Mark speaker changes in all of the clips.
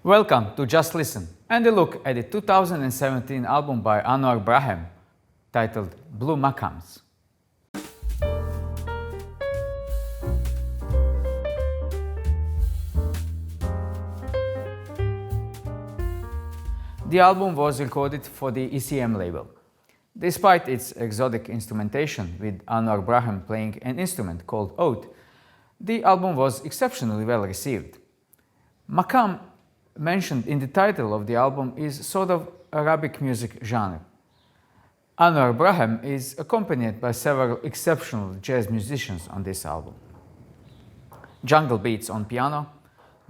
Speaker 1: Welcome to Just Listen and a look at the 2017 album by Anouar Brahem titled Blue Maqams. The album was recorded for the ECM label. Despite its exotic instrumentation, with Anouar Brahem playing an instrument called oud, the album was exceptionally well received. Maqam, mentioned in the title of the album, is sort of Arabic music genre. Anouar Brahem is accompanied by several exceptional jazz musicians on this album. Jungle Beats on piano,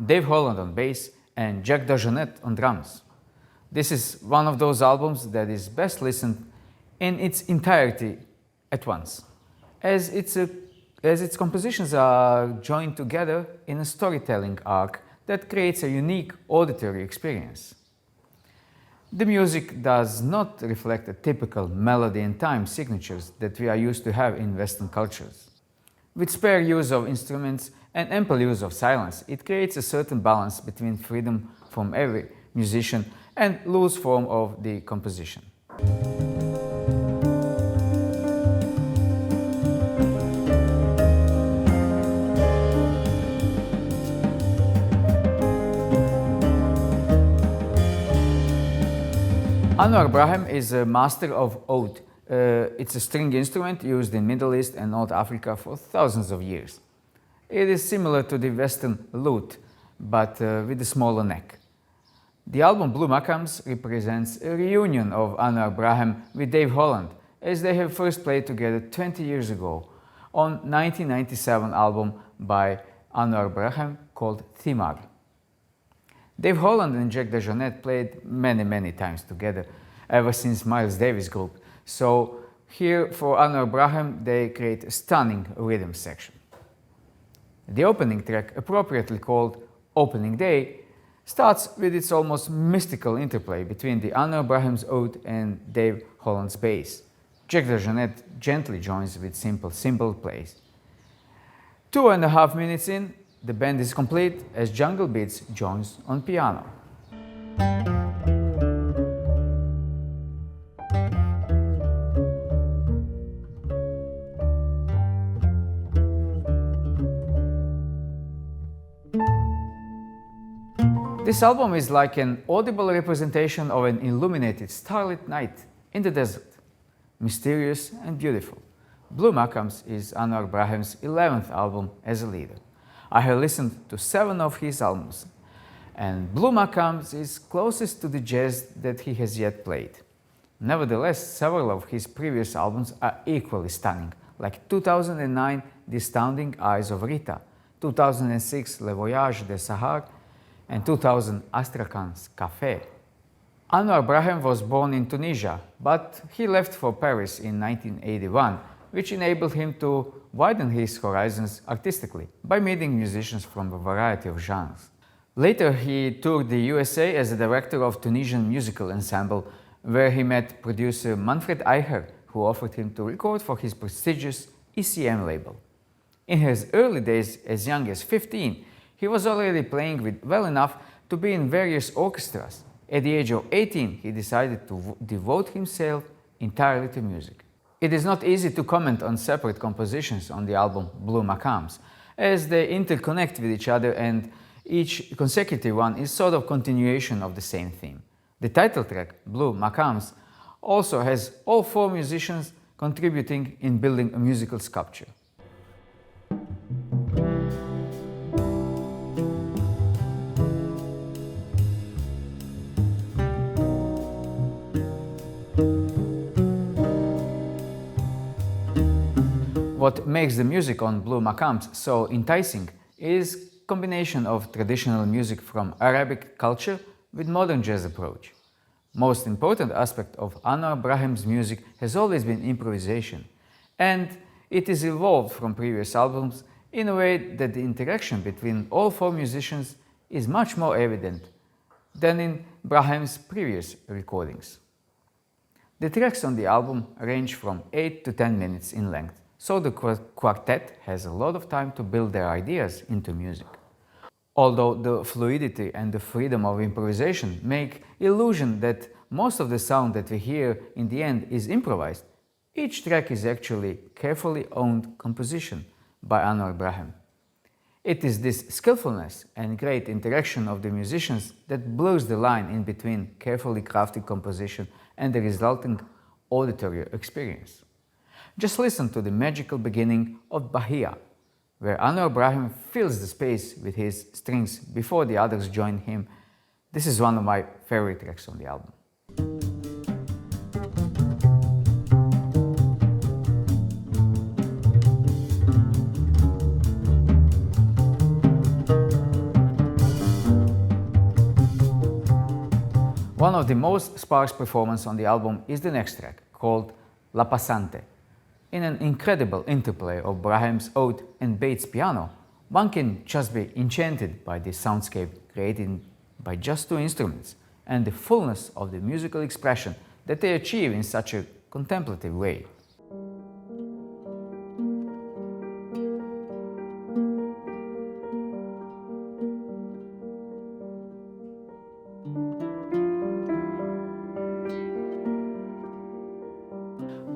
Speaker 1: Dave Holland on bass, and Jack DeJohnette on drums. This is one of those albums that is best listened in its entirety at once, as its compositions are joined together in a storytelling arc that creates a unique auditory experience. The music does not reflect the typical melody and time signatures that we are used to have in Western cultures. With spare use of instruments and ample use of silence, it creates a certain balance between freedom from every musician and loose form of the composition. Anouar Brahem is a master of oud. It's a string instrument used in Middle East and North Africa for thousands of years. It is similar to the Western lute, but with a smaller neck. The album Blue Maqams represents a reunion of Anouar Brahem with Dave Holland, as they have first played together 20 years ago on 1997 album by Anouar Brahem called Thimar. Dave Holland and Jack DeJohnette played many times together ever since Miles Davis group, so here for Anouar Brahem they create a stunning rhythm section. The opening track, appropriately called Opening Day, starts with its almost mystical interplay between the Anouar Brahem's oud and Dave Holland's bass. Jack DeJohnette gently joins with simple cymbal plays. 2.5 minutes in, the band is complete as Jungle Beats joins on piano. This album is like an audible representation of an illuminated starlit night in the desert, mysterious and beautiful. Blue Maqams is Anouar Brahem's 11th album as a leader. I have listened to 7 of his albums, and Blue Maqams is closest to the jazz that he has yet played. Nevertheless, several of his previous albums are equally stunning, like 2009 The Astounding Eyes of Rita, 2006 Le Voyage de Sahar, and 2000 Astrakhan's Café. Anouar Brahem was born in Tunisia, but he left for Paris in 1981, which enabled him to widen his horizons artistically by meeting musicians from a variety of genres. Later, he toured the USA as a director of Tunisian musical ensemble, where he met producer Manfred Eicher, who offered him to record for his prestigious ECM label. In his early days, as young as 15, he was already playing well enough to be in various orchestras. At the age of 18, he decided to devote himself entirely to music. It is not easy to comment on separate compositions on the album Blue Maqams, as they interconnect with each other and each consecutive one is sort of continuation of the same theme. The title track, Blue Maqams, also has all 4 musicians contributing in building a musical sculpture. What makes the music on Blue Maqams so enticing is a combination of traditional music from Arabic culture with modern jazz approach. Most important aspect of Anouar Brahem's music has always been improvisation, and it is evolved from previous albums in a way that the interaction between all 4 musicians is much more evident than in Brahem's previous recordings. The tracks on the album range from 8 to 10 minutes in length, so the quartet has a lot of time to build their ideas into music. Although the fluidity and the freedom of improvisation make illusion that most of the sound that we hear in the end is improvised, each track is actually carefully owned composition by Anouar Brahem. It is this skillfulness and great interaction of the musicians that blurs the line in between carefully crafted composition and the resulting auditory experience. Just listen to the magical beginning of Bahia, where Anouar Brahem fills the space with his strings before the others join him. This is one of my favorite tracks on the album. One of the most sparse performances on the album is the next track, called La Passante. In an incredible interplay of Brahem's ode and Bates' piano, one can just be enchanted by the soundscape created by just two instruments and the fullness of the musical expression that they achieve in such a contemplative way.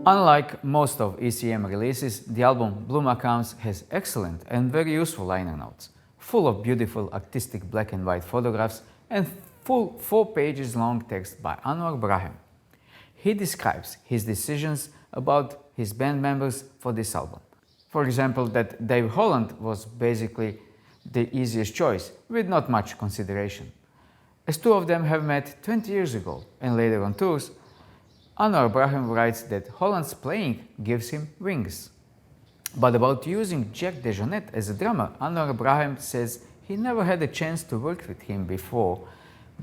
Speaker 1: Unlike most of ECM releases, the album Blue Maqams has excellent and very useful liner notes, full of beautiful artistic black and white photographs and full 4 pages long text by Anouar Brahem. He describes his decisions about his band members for this album. For example, that Dave Holland was basically the easiest choice, with not much consideration. As two of them have met 20 years ago and later on tours, Anouar Brahem writes that Holland's playing gives him wings. But about using Jack DeJohnette as a drummer, Anouar Brahem says he never had a chance to work with him before,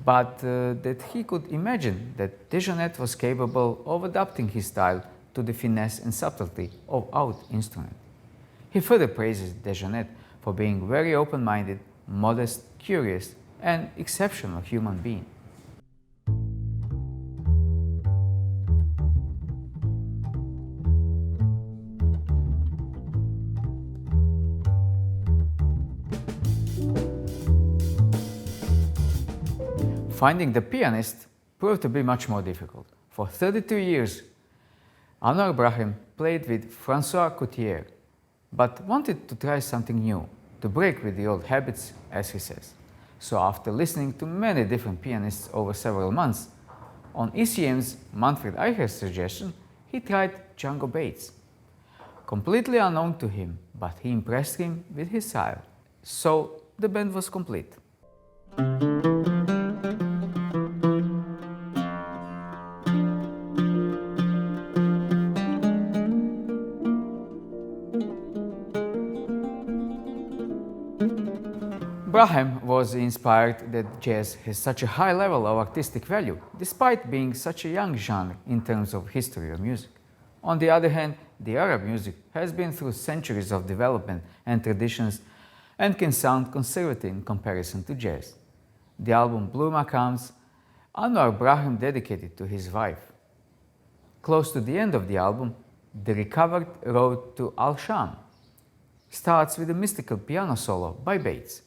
Speaker 1: but that he could imagine that DeJohnette was capable of adapting his style to the finesse and subtlety of our instrument. He further praises DeJohnette for being very open-minded, modest, curious, and exceptional human being. Finding the pianist proved to be much more difficult. For 32 years, Anouar Brahem played with François Coutier, but wanted to try something new, to break with the old habits, as he says. So after listening to many different pianists over several months, on ECM's Manfred Eicher's suggestion, he tried Django Bates. Completely unknown to him, but he impressed him with his style. So the band was complete. Brahem was inspired that jazz has such a high level of artistic value, despite being such a young genre in terms of history of music. On the other hand, the Arab music has been through centuries of development and traditions and can sound conservative in comparison to jazz. The album Blue Maqams, Anouar Brahem dedicated to his wife. Close to the end of the album, the recovered road to Al-Sham starts with a mystical piano solo by Bates.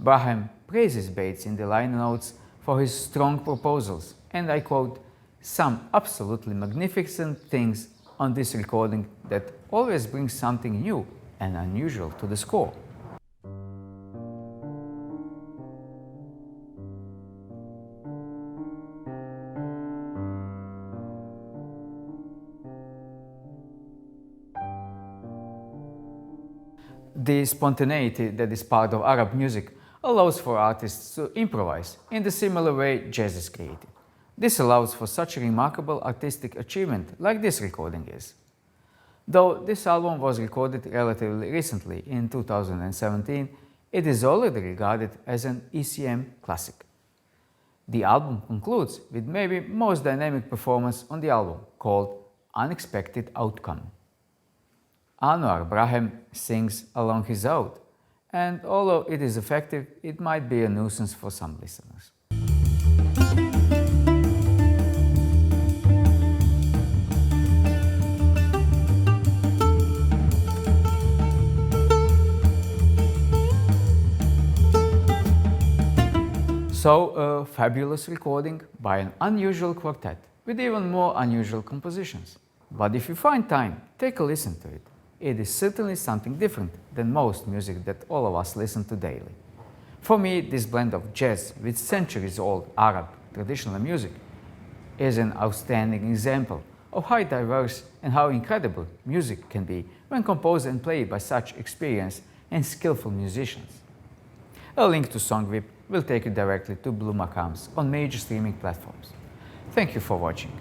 Speaker 1: Brahem praises Bates in the liner notes for his strong proposals, and I quote, "Some absolutely magnificent things on this recording that always brings something new and unusual to the score." The spontaneity that is part of Arab music allows for artists to improvise in the similar way jazz is created. This allows for such a remarkable artistic achievement like this recording is. Though this album was recorded relatively recently in 2017, it is already regarded as an ECM classic. The album concludes with maybe most dynamic performance on the album, called Unexpected Outcome. Anouar Brahem sings along his ode, and although it is effective, it might be a nuisance for some listeners. So, a fabulous recording by an unusual quartet with even more unusual compositions. But if you find time, take a listen to it. It is certainly something different than most music that all of us listen to daily. For me, this blend of jazz with centuries-old Arab traditional music is an outstanding example of how diverse and how incredible music can be when composed and played by such experienced and skillful musicians. A link to SongVip will take you directly to Blue Maqams on major streaming platforms. Thank you for watching.